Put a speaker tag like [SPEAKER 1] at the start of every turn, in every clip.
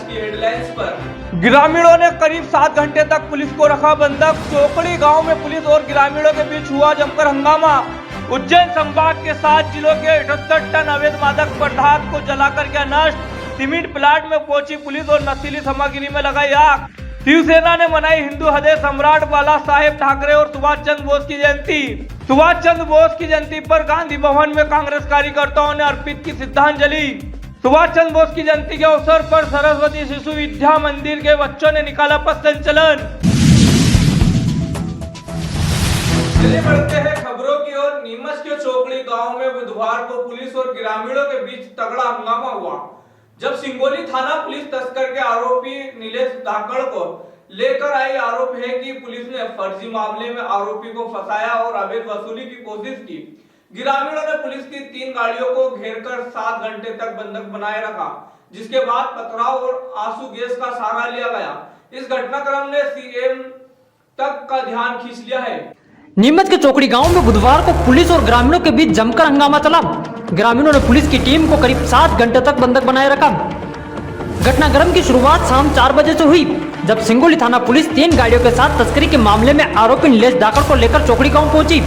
[SPEAKER 1] की हेडलाइंस पर।
[SPEAKER 2] ग्रामीणों ने करीब 7 घंटे तक पुलिस को रखा बंधक। चोकड़ी गांव में पुलिस और ग्रामीणों के बीच हुआ जमकर हंगामा। उज्जैन संभाग के 7 जिलों के 78 टन अवैध मादक पदार्थ को जलाकर किया नष्ट। सीमेंट प्लांट में पहुंची पुलिस और नशीली सामग्री में लगाई आग। शिवसेना ने मनाई हिंदू हृदय सम्राट बाला साहेब ठाकरे और सुभाष चंद्र बोस की जयंती। सुभाष चंद्र बोस की जयंती पर गांधी भवन में कांग्रेस कार्यकर्ताओं ने अर्पित की श्रद्धांजलि। सुभाष चंद्र बोस की जयंती के अवसर पर सरस्वती शिशु विद्या मंदिर के बच्चों ने निकाला पथ संचलन।
[SPEAKER 1] चलिए बढ़ते हैं खबरों की ओर। नीमच के चोकड़ी गांव में बुधवार को पुलिस और ग्रामीणों के बीच तगड़ा हंगामा हुआ, जब सिंगोली थाना पुलिस तस्कर के आरोपी नीलेश धाकड़ को लेकर आई। आरोप है कि पुलिस ने फर्जी मामले में आरोपी को फंसाया और अवैध वसूली की कोशिश की। ग्रामीणों ने पुलिस की 3 गाड़ियों को घेरकर 7 घंटे तक बंधक बनाए रखा, जिसके बाद पथराव और आंसू गैस का सहारा लिया गया। इस घटनाक्रम ने सीएम तक का ध्यान खींच लिया है।
[SPEAKER 3] नीमच के चोकड़ी गांव में बुधवार को पुलिस और ग्रामीणों के बीच जमकर हंगामा चला। ग्रामीणों ने पुलिस की टीम को करीब 7 घंटे तक बंधक बनाए रखा। घटनाक्रम की शुरुआत शाम 4 बजे से हुई, जब सिंगोली थाना पुलिस 3 गाड़ियों के साथ तस्करी के मामले में आरोपी नीलेश धाकड़ को लेकर चोकड़ी गांव पहुंची,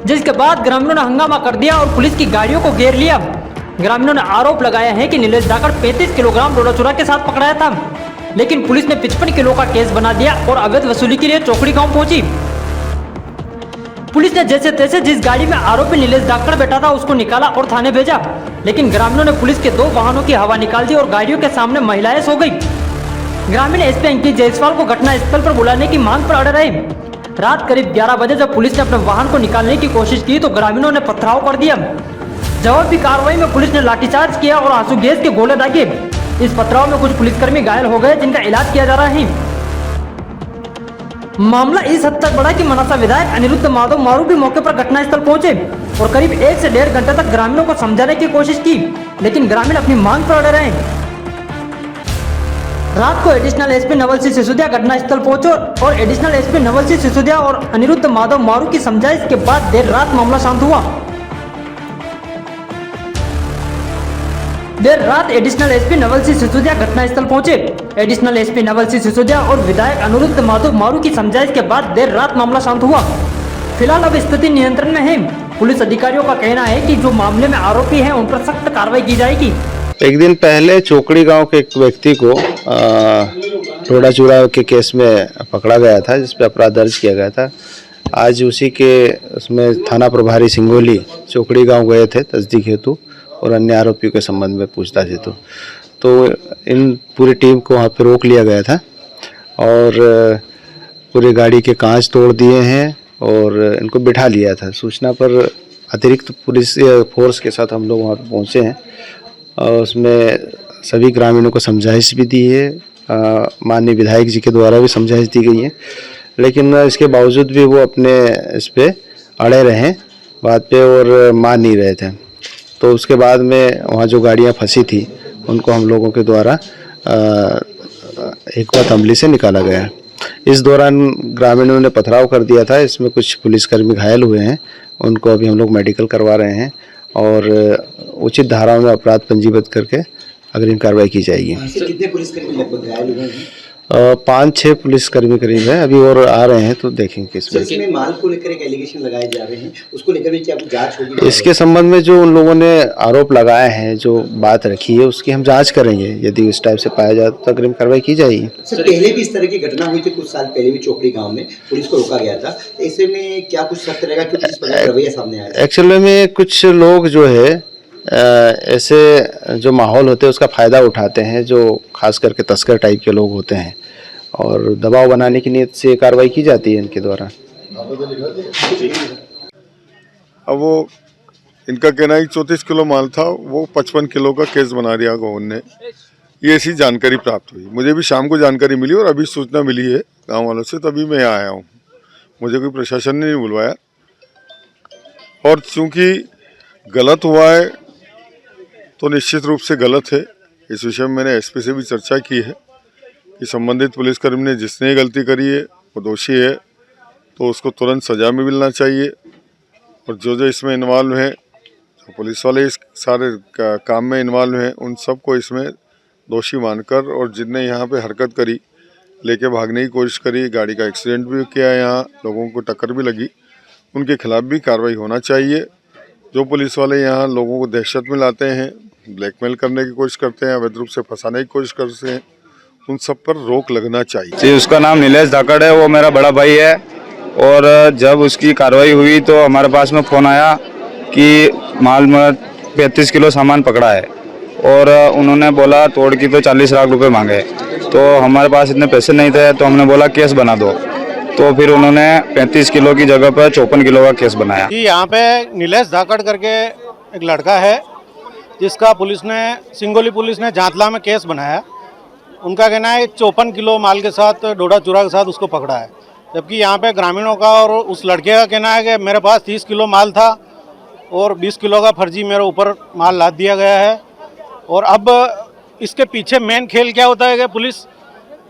[SPEAKER 3] जिसके बाद ग्रामीणों ने हंगामा कर दिया और पुलिस की गाड़ियों को घेर लिया। ग्रामीणों ने आरोप लगाया है कि नीलेश धाकड़ 35 किलोग्राम डोडा चूरा के साथ पकड़ाया था, लेकिन पुलिस ने 55 किलो का केस बना दिया और अवैध वसूली के लिए चोकड़ी गांव पहुंची। पुलिस ने जैसे तैसे जिस गाड़ी में आरोपी नीलेश धाकड़ बैठा था उसको निकाला और थाने भेजा, लेकिन ग्रामीणों ने पुलिस के 2 वाहनों की हवा निकाल दी और गाड़ियों के सामने महिलाएं सो गई। ग्रामीण एसपी अंकित जायसवाल को घटना स्थल पर बुलाने की मांग पर अड़े रहे। रात करीब 11 बजे जब पुलिस ने अपने वाहन को निकालने की कोशिश की तो ग्रामीणों ने पथराव कर दिया। जवाबी कार्रवाई में पुलिस ने लाठीचार्ज किया और आंसू गैस के गोले दागे। इस पथराव में कुछ पुलिसकर्मी घायल हो गए, जिनका इलाज किया जा रहा है। मामला इस हद तक बढ़ा कि मनासा विधायक अनिरुद्ध माधव मारू भी मौके पर घटनास्थल पहुंचे और करीब 1 से 1.5 घंटे तक ग्रामीणों को समझाने की कोशिश की, लेकिन ग्रामीण अपनी मांग पर अड़े रहे। रात को एडिशनल एसपी नवल सिंह सिसोदिया घटनास्थल पहुंचे और एडिशनल एसपी नवल सिंह सिसोदिया और अनिरुद्ध माधव मारू की समझाइश के बाद देर रात मामला शांत हुआ। देर रात एडिशनल एसपी नवल सिंह सिसोदिया घटनास्थल पहुंचे। एडिशनल एसपी नवल सिंह सिसोदिया और विधायक अनिरुद्ध माधव मारू की समझाइश के बाद देर रात मामला शांत हुआ। फिलहाल अब स्थिति नियंत्रण में है। पुलिस अधिकारियों का कहना है कि जो मामले में आरोपी हैं उन पर सख्त कार्रवाई की जाएगी।
[SPEAKER 4] एक दिन पहले चोकड़ी गांव के एक व्यक्ति को डोडा चूरा के केस में पकड़ा गया था, जिस पर अपराध दर्ज किया गया था। आज उसी के उसमें थाना प्रभारी सिंगोली चोकड़ी गांव गए थे तस्दीक हेतु और अन्य आरोपियों के संबंध में पूछताछ हेतु। तो इन पूरी टीम को वहाँ पे रोक लिया गया था और पूरी गाड़ी के कांच तोड़ दिए हैं और इनको बिठा लिया था। सूचना पर अतिरिक्त पुलिस फोर्स के साथ हम लोग वहाँ पे पहुँचे हैं और उसमें सभी ग्रामीणों को समझाइश भी दी है। माननीय विधायक जी के द्वारा भी समझाइश दी गई है, लेकिन इसके बावजूद भी वो अपने इस पे अड़े रहे बात पे और मान नहीं रहे थे। तो उसके बाद में वहाँ जो गाड़ियाँ फंसी थी उनको हम लोगों के द्वारा एक बात अमली से निकाला गया। इस दौरान ग्रामीणों ने पथराव कर दिया था। इसमें कुछ पुलिसकर्मी घायल हुए हैं, उनको अभी हम लोग मेडिकल करवा रहे हैं और उचित धाराओं में अपराध पंजीबद्ध करके अग्रिम कार्रवाई की जाएगी।
[SPEAKER 5] कितने पुलिसकर्मी लगभग घायल हुए हैं?
[SPEAKER 4] 5-6 पुलिसकर्मी करीब है, अभी और आ रहे हैं तो देखेंगे।
[SPEAKER 5] इसमें माल को लेकर एक एलिगेशन लगाए जा रहे हैं, उसको लेकर भी क्या जांच होगी?
[SPEAKER 4] इसके संबंध में जो उन लोगों ने आरोप लगाए हैं, जो बात रखी है, उसकी हम जांच करेंगे। यदि इस टाइप से पाया जाए तो अग्रिम कार्रवाई की जाएगी।
[SPEAKER 5] सर, पहले भी इस तरह की घटना हुई थी, कुछ साल पहले भी चोकड़ी गाँव में पुलिस को रोका गया था। ऐसे में क्या कुछ सख्त रहेगा कि पुलिस पर रवैया सामने आया?
[SPEAKER 4] एक्चुअली में कुछ लोग जो है ऐसे जो माहौल होते हैं उसका फ़ायदा उठाते हैं, जो खास करके तस्कर टाइप के लोग होते हैं, और दबाव बनाने की नीयत से कार्रवाई की जाती है इनके द्वारा।
[SPEAKER 6] अब वो इनका कहना है 34 किलो माल था, वो 55 किलो का केस बना दिया गौन ने। ये ऐसी जानकारी प्राप्त हुई, मुझे भी शाम को जानकारी मिली और अभी सूचना मिली है गांव वालों से, तभी मैं आया हूँ। मुझे कोई प्रशासन ने नहीं बुलवाया और चूँकि गलत हुआ है तो निश्चित रूप से गलत है। इस विषय में मैंने एसपी से भी चर्चा की है कि संबंधित पुलिसकर्मी ने जिसने गलती करी है वो दोषी है, तो उसको तुरंत सजा में मिलना चाहिए। और जो जो इसमें इन्वॉल्व हैं, जो पुलिस वाले इस सारे काम में इन्वॉल्व हैं, उन सबको इसमें दोषी मानकर, और जिनने यहाँ पे हरकत करी, लेके भागने की कोशिश करी, गाड़ी का एक्सीडेंट भी किया, यहाँ लोगों को टक्कर भी लगी, उनके खिलाफ भी कार्रवाई होना चाहिए। जो पुलिस वाले यहाँ लोगों को दहशत में लाते हैं, ब्लैकमेल करने की कोशिश करते हैं, अवैध रूप से फंसाने की कोशिश करते हैं, उन सब पर रोक लगना चाहिए।
[SPEAKER 7] जी, उसका नाम नीलेश धाकड़ है, वो मेरा बड़ा भाई है। और जब उसकी कार्रवाई हुई तो हमारे पास में फ़ोन आया कि माल में 35 किलो सामान पकड़ा है, और उन्होंने बोला तोड़ की तो 40 लाख रुपए मांगे। तो हमारे पास इतने पैसे नहीं थे, तो हमने बोला केस बना दो। तो फिर उन्होंने 35 किलो की जगह पर 54 किलो का केस बनाया।
[SPEAKER 8] जी, यहाँ पे नीलेश धाकड़ करके एक लड़का है जिसका सिंगोली पुलिस ने जांतला में केस बनाया। उनका कहना है 54 किलो माल के साथ, डोडा चूरा के साथ उसको पकड़ा है। जबकि यहाँ पे ग्रामीणों का और उस लड़के का कहना है कि मेरे पास 30 किलो माल था और 20 किलो का फर्जी मेरे ऊपर माल लाद दिया गया है। और अब इसके पीछे मेन खेल क्या होता है कि पुलिस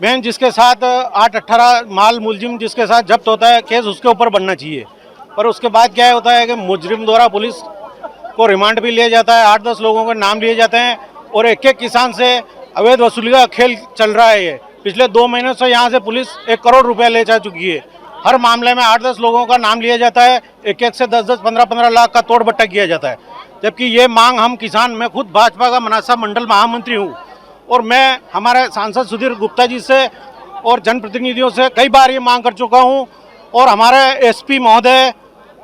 [SPEAKER 8] मेन जिसके साथ 8-18 माल मुलजिम जिसके साथ जब्त होता है, केस उसके ऊपर बनना चाहिए। पर उसके बाद क्या होता है कि मुजरिम द्वारा पुलिस को रिमांड भी लिया जाता है, 8-10 लोगों के नाम लिए जाते हैं, और एक किसान से अवैध वसूली का खेल चल रहा है। ये पिछले 2 महीनों से यहाँ से पुलिस 1 करोड़ रुपया ले जा चुकी है। हर मामले में 8-10 लोगों का नाम लिया जाता है, एक से 10-10, 15-15 लाख का तोड़ बट्टा किया जाता है। जबकि ये मांग हम किसान, मैं खुद भाजपा का मनासा मंडल महामंत्री हूँ, और मैं हमारे सांसद सुधीर गुप्ता जी से और जनप्रतिनिधियों से कई बार ये मांग कर चुका हूँ, और हमारे एसपी महोदय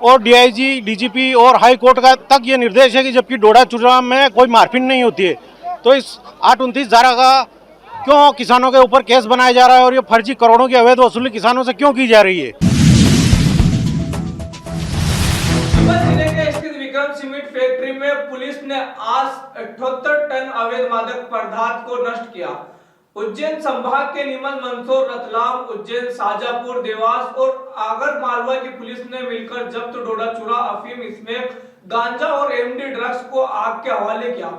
[SPEAKER 8] और डीआईजी, डीजीपी और हाई कोर्ट का तक ये निर्देश है कि जबकि डोडा चूरा में कोई मारपीट नहीं होती है, तो इस 829 धारा का क्यों किसानों के ऊपर केस बनाया जा रहा है, और ये फर्जी करोड़ों की अवैध वसूली किसानों से क्यों की जा रही है।
[SPEAKER 1] जिले के स्थित विक्रम सीमेंट फैक्ट्री में पुलिस ने आज 78 टन अवैध मादक पदार्थ को नष्ट किया। उज्जैन संभाग के नीमच, मंदसौर, रतलाम, उज्जैन, शाजापुर, देवास और आगर मालवा की पुलिस ने मिलकर जब्त डोडा चूरा, अफीम, स्मैक, गांजा और एमडी ड्रग्स को आग के हवाले किया।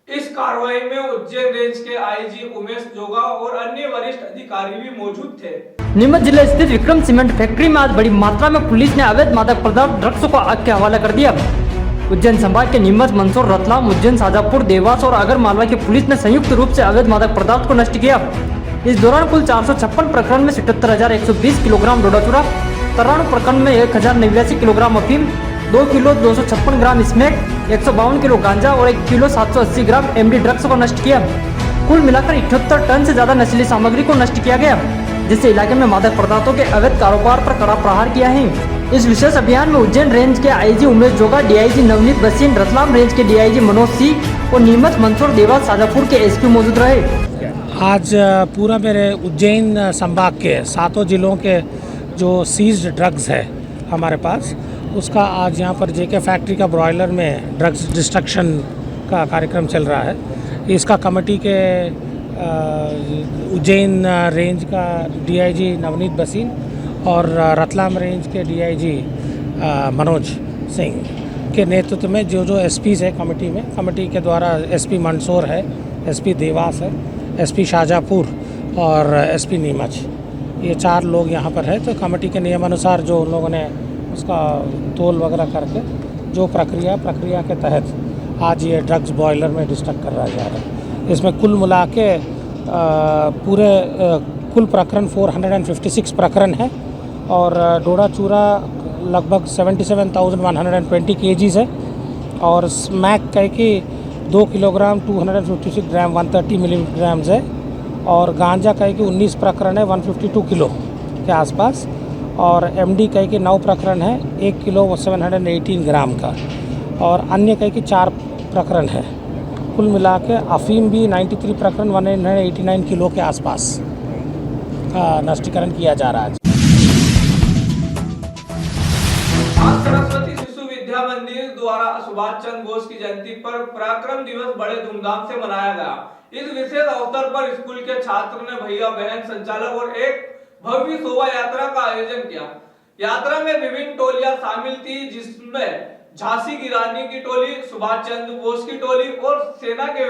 [SPEAKER 1] इस कार्रवाई में उज्जैन रेंज के आईजी उमेश जोगा और अन्य वरिष्ठ अधिकारी भी मौजूद थे।
[SPEAKER 3] नीमच जिले स्थित विक्रम सीमेंट फैक्ट्री में आज बड़ी मात्रा में पुलिस ने अवैध मादक पदार्थ ड्रग्स को आग के हवाले कर दिया। उज्जैन संभाग के नीमच, मंदसौर, रतलाम, उज्जैन, शाजापुर, देवास और आगर मालवा की पुलिस ने संयुक्त रूप से अवैध मादक पदार्थ को नष्ट किया। इस दौरान कुल 456 प्रकरण में 77,120 किलोग्राम डोडा चूरा, 93 प्रकरण में 1,089 किलोग्राम अफीम, 2 किलो 256 ग्राम स्मैक, 152 किलो गांजा और 1 किलो 780 ग्राम एमडी ड्रग्स को नष्ट किया। कुल मिलाकर 78 टन से ज्यादा नशीली सामग्री को नष्ट किया गया, जिससे इलाके में मादक पदार्थों के अवैध कारोबार पर कड़ा प्रहार किया है। इस विशेष अभियान में उज्जैन रेंज के आईजी उमेश जोगा, डीआईजी नवनीत बसीन, रतलाम रेंज के डीआईजी मनोज सिंह और नीमच, मंदसौर, देवास, शाजापुर के एसपी मौजूद रहे।
[SPEAKER 9] आज पूरा मेरे उज्जैन संभाग के 7 जिलों के जो सीज्ड ड्रग्स है हमारे पास, उसका आज यहाँ पर जेके फैक्ट्री का ब्रॉयलर में ड्रग्स डिस्ट्रक्शन का कार्यक्रम चल रहा है। इसका कमेटी के उज्जैन रेंज का डीआईजी नवनीत बसीन और रतलाम रेंज के डीआईजी मनोज सिंह के नेतृत्व में जो एसपीज़ है कमेटी के द्वारा एसपी मंदसौर है, एसपी देवास है, एसपी शाजापुर और एसपी नीमच, ये 4 लोग यहाँ पर है। तो कमेटी के नियमानुसार जो उन लोगों ने उसका तोल वगैरह करके जो प्रक्रिया के तहत आज ये ड्रग्स बॉयलर में डिस्ट्रक्ट कर रहा जा रहा है। इसमें कुल मिला के पूरे कुल प्रकरण 456 प्रकरण है, और डोडा चूरा लगभग 77,120 kgs है, और स्मैक कह कि 2 किलोग्राम 256 ग्राम 130 मिलीग्राम है, और गांजा कह कि 19 प्रकरण है 152 किलो के आसपास, और एमडी कह कि 9 प्रकरण है 1 किलो 718 ग्राम का, और अन्य कह कि 4 प्रकरण है। कुल मिला के अफीम भी 93 प्रकरण 189 किलो के आसपास का नष्टीकरण किया जा रहा है।
[SPEAKER 1] आज सरस्वती शिशु विद्या मंदिर द्वारा सुभाष चंद्र बोस की जयंती पर पराक्रम दिवस बड़े धूमधाम से मनाया गया। इस विशेष अवसर पर स्कूल के छात्र ने भैया बहन संचालक और एक भव्य शोभा यात्रा का आयोजन किया। यात्रा में विभिन्न टोलियां शामिल थी, जिसमें झांसी की रानी की टोली, सुभाष चंद्र बोस की टोली और सेना के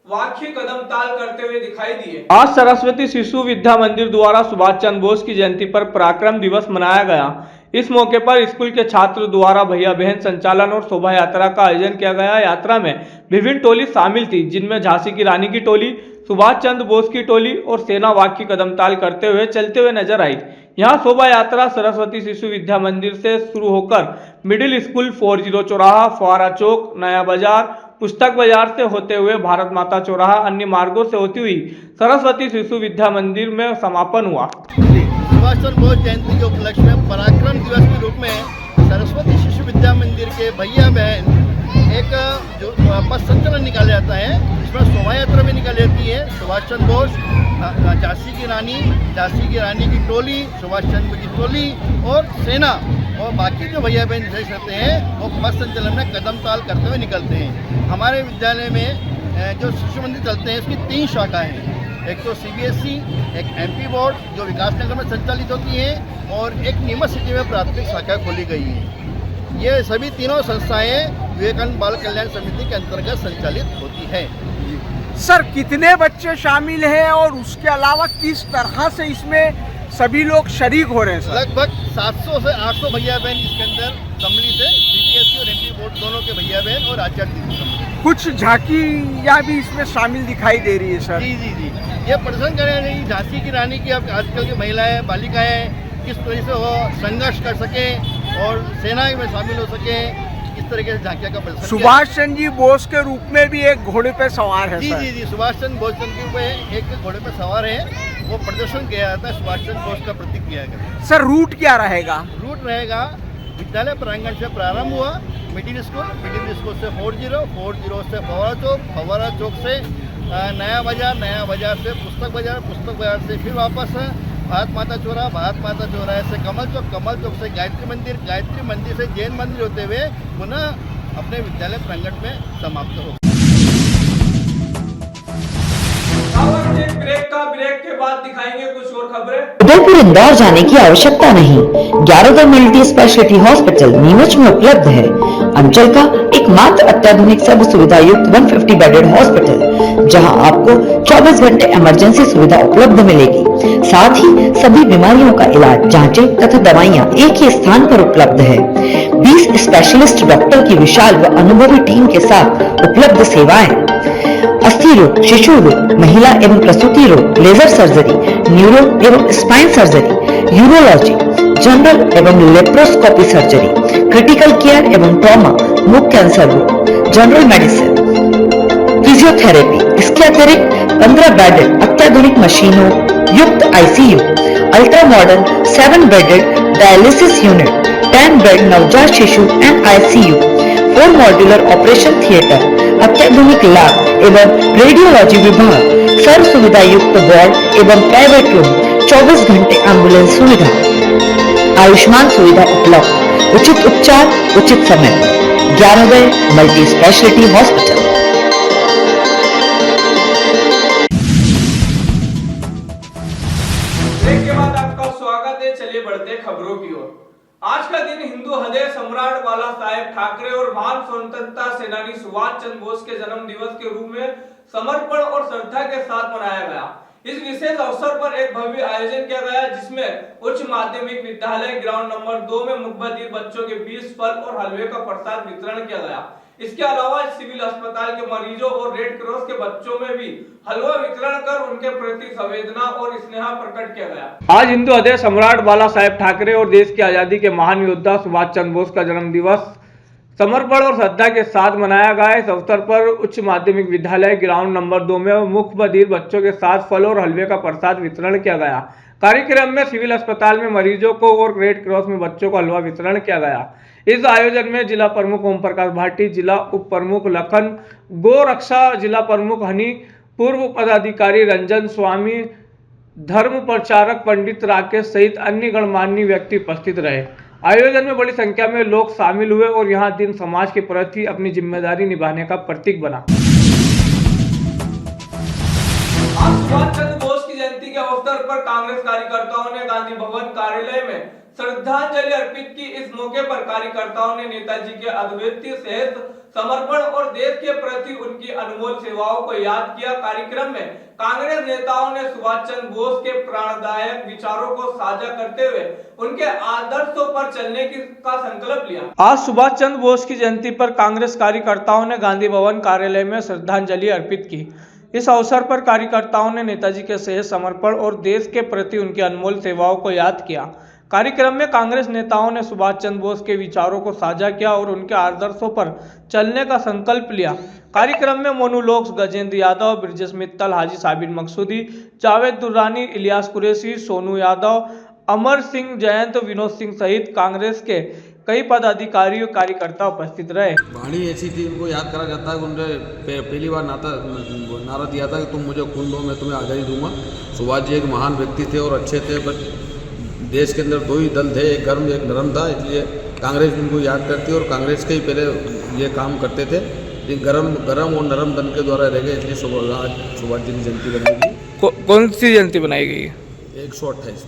[SPEAKER 1] वाक्य कदम ताल करते हुए दिखाई दिए।
[SPEAKER 2] आज सरस्वती शिशु विद्या मंदिर द्वारा सुभाष चंद्र बोस की जयंती पर पराक्रम दिवस मनाया गया। इस मौके पर स्कूल के छात्र द्वारा भैया बहन संचालन और शोभा यात्रा का आयोजन किया गया। यात्रा में विभिन्न टोली शामिल थी, जिनमें झांसी की रानी की टोली, सुभाष चंद्र बोस की टोली और सेना वाक की कदमताल करते हुए चलते हुए नजर आई। यहाँ शोभा यात्रा सरस्वती शिशु विद्या मंदिर से शुरू होकर मिडिल स्कूल 40 चौराहा, फुआरा चौक, नया बाजार, पुस्तक बाजार से होते हुए भारत माता चौराहा, अन्य मार्गों से होती हुई सरस्वती शिशु विद्या मंदिर में समापन हुआ।
[SPEAKER 10] सुभाष चंद्र बोस जयंती के उपलक्ष्य में पराक्रम दिवस के रूप में सरस्वती शिशु विद्या मंदिर के भैया बहन एक जो पथ संचलन निकाला जाता है, इसमें शोभा यात्रा भी निकाली जाती है। सुभाष चंद्र बोस, झांसी की रानी की टोली, सुभाष चंद्र की टोली और सेना और बाकी जो भैया बहन देश रहते हैं वो पथ संचलन में कदम ताल करते हुए निकलते हैं। हमारे विद्यालय में जो शिशु मंदिर चलते हैं इसकी 3 शाखाएँ हैं। एक तो CBSE, एक MP बोर्ड जो विकासनगर में संचालित होती है और एक नीमच सिटी में प्राथमिक शाखा खोली गई है। ये सभी तीनों संस्थाएं विवेकानंद बाल कल्याण समिति के अंतर्गत संचालित होती है।
[SPEAKER 11] सर, कितने बच्चे शामिल हैं और उसके अलावा किस तरह से इसमें सभी लोग शरीक हो रहे हैं? सर,
[SPEAKER 10] लगभग 700 से 800 भैया बहन इसके अंदर सम्मिलित है। CBSE और MP बोर्ड दोनों के भैया बहन और आचार्य
[SPEAKER 11] कुछ झांकियाँ भी इसमें शामिल दिखाई दे रही है। सर
[SPEAKER 10] जी, ये प्रदर्शन कर रहे हैं झांसी की रानी की अब आजकल की महिलाएं, बालिकाएं किस तरह से वो संघर्ष कर सके और सेना में शामिल हो सके, इस तरीके से झांकियाँ का प्रदर्शन।
[SPEAKER 11] सुभाष चंद्र जी बोस के रूप में भी एक घोड़े पे सवार है।
[SPEAKER 10] जी, सुभाष चंद्र बोस के एक घोड़े पे सवार है, वो प्रदर्शन किया जाता है, सुभाष चंद्र बोस का प्रतीक किया गया।
[SPEAKER 11] सर, रूट क्या रहेगा?
[SPEAKER 10] रूट रहेगा विद्यालय प्रांगण से प्रारंभ हुआ, मिडिल स्कूल से 40 से फवारा चौक से नया बाजार से पुस्तक बाजार से फिर वापस भारत माता चौराहा से कमल चौक से गायत्री मंदिर से जैन मंदिर होते हुए पुनः अपने विद्यालय प्रांगण में समाप्त हो।
[SPEAKER 1] ब्रेक के बाद दिखाएंगे कुछ और खबरें।
[SPEAKER 12] उदयपुर इंदौर जाने की आवश्यकता नहीं। 11 मल्टी स्पेशलिटी हॉस्पिटल नीमच में उपलब्ध है। अंचल का एकमात्र अत्याधुनिक सब सुविधा युक्त 150 बेडेड हॉस्पिटल, जहां आपको 24 घंटे इमरजेंसी सुविधा उपलब्ध मिलेगी। साथ ही सभी बीमारियों का इलाज, जांचें तथा दवाइयां एक ही स्थान पर उपलब्ध है। 20 स्पेशलिस्ट डॉक्टर की विशाल व अनुभवी टीम के साथ उपलब्ध सेवाएं, अस्थि रोग, शिशु रोग, महिला एवं प्रसूति रोग, लेजर सर्जरी, न्यूरो एवं स्पाइन सर्जरी, यूरोलॉजी, जनरल एवं लेप्रोस्कोपी सर्जरी, क्रिटिकल केयर एवं ट्रॉमा, मुख कैंसर रोग, जनरल मेडिसिन, फिजियोथेरेपी। इसके अतिरिक्त 15 बेडेड अत्याधुनिक मशीनों युक्त ICU, ultra modern 7 bedded dialysis unit, 10 bed नवजात शिशु and ICU, 4 modular operation theatre, अत्याधुनिक लैब एवं रेडियोलॉजी विभाग, सर्व सुविधा युक्त वार्ड एवं प्राइवेट रूम, 24 घंटे एम्बुलेंस सुविधा, आयुष्मान सुविधा उपलब्ध, उचित उपचार उचित समय, 11 मल्टी स्पेशलिटी हॉस्पिटल।
[SPEAKER 1] ब्रेक के बाद आपका स्वागत है। चलिए बढ़ते खबरों की ओर। आज का दिन हिंदू हृदय सम्राट बाला साहेब ठाकरे और महान स्वतंत्रता सेनानी सुभाष चंद्र बोस के जन्म दिवस के रूप में समर्पण और श्रद्धा के साथ मनाया गया। इस विशेष अवसर पर एक भव्य आयोजन किया गया, जिसमें उच्च माध्यमिक विद्यालय ग्राउंड नंबर 2 में मुकबधिर बच्चों के बीच फल और हलवे का प्रसाद वितरण किया गया। इसके अलावा सिविल अस्पताल के मरीजों और रेड क्रॉस के बच्चों में भी हलवा वितरण कर उनके प्रति संवेदना और स्नेह प्रकट किया गया।
[SPEAKER 2] आज हिंदू हृदय सम्राट बाला साहेब ठाकरे और देश की आजादी के महान योद्धा सुभाष चंद्र बोस का जन्म दिवस समर्पण और श्रद्धा के साथ मनाया गया। इस अवसर पर उच्च माध्यमिक विद्यालय ग्राउंड नंबर 2 में मुख्य बधिर बच्चों के साथ फल और हलवे का प्रसाद वितरण किया गया। कार्यक्रम में सिविल अस्पताल में मरीजों को और रेड क्रॉस में बच्चों को हलवा वितरण किया गया। इस आयोजन में जिला प्रमुख ओम प्रकाश भाटी, जिला उप प्रमुख लखन, गो रक्षा जिला प्रमुख हनी, पूर्व पदाधिकारी रंजन स्वामी, धर्म प्रचारक पंडित राकेश सहित अन्य गणमान्य व्यक्ति उपस्थित रहे। आयोजन में बड़ी संख्या में लोग शामिल हुए और यहां दिन समाज के प्रति अपनी जिम्मेदारी निभाने का प्रतीक बना।
[SPEAKER 1] आज सुभाष चंद्र बोस की जयंती के अवसर अवसर पर कांग्रेस कार्यकर्ताओं ने गांधी भवन कार्यालय में श्रद्धांजलि अर्पित की। इस मौके पर कार्यकर्ताओं ने नेताजी के अद्वितीय साहस, समर्पण और देश के प्रति उनकी अनमोल सेवाओं को याद किया। कार्यक्रम में कांग्रेस नेताओं ने सुभाष चंद्र बोस के प्राणदायक विचारों को साझा करते हुए उनके आदर्शों पर चलने का संकल्प लिया। आज सुभाष चंद्र बोस की जयंती पर कांग्रेस कार्यकर्ताओं ने गांधी भवन कार्यालय में श्रद्धांजलि अर्पित की। इस अवसर पर कार्यकर्ताओं ने नेताजी के साहस, समर्पण और देश के प्रति उनकी अनमोल सेवाओं को याद किया। कार्यक्रम में कांग्रेस नेताओं ने सुभाष चंद्र बोस के विचारों को साझा किया और उनके आदर्शों पर चलने का संकल्प लिया। कार्यक्रम में मोनू लोक्स, गजेंद्र यादव, ब्रिजेश मित्तल, हाजी साबिर मकसूदी, जावेद दुर्रानी, इलियास कुरैशी, सोनू यादव, अमर सिंह, जयंत, विनोद सिंह सहित कांग्रेस के कई पदाधिकारी और कार्यकर्ता उपस्थित रहे।
[SPEAKER 13] वाणी ऐसी थी, उनको याद करा जाता है। उन्होंने पहली बार नारा दिया था कि तुम मुझे खून दो, मैं तुम्हें आज़ादी दूंगा। सुभाष जी एक महान व्यक्ति थे और अच्छे थे, बट देश के अंदर दो ही दल थे, एक गर्म एक नरम था, इसलिए कांग्रेस उनको याद करती और कांग्रेस के ही पहले ये काम करते थे। लेकिन गरम और नरम दल के द्वारा रह गए, इसलिए आज सुभाष जी की जयंती बनाई गई।
[SPEAKER 2] कौन सी जयंती बनाई गई?
[SPEAKER 13] 128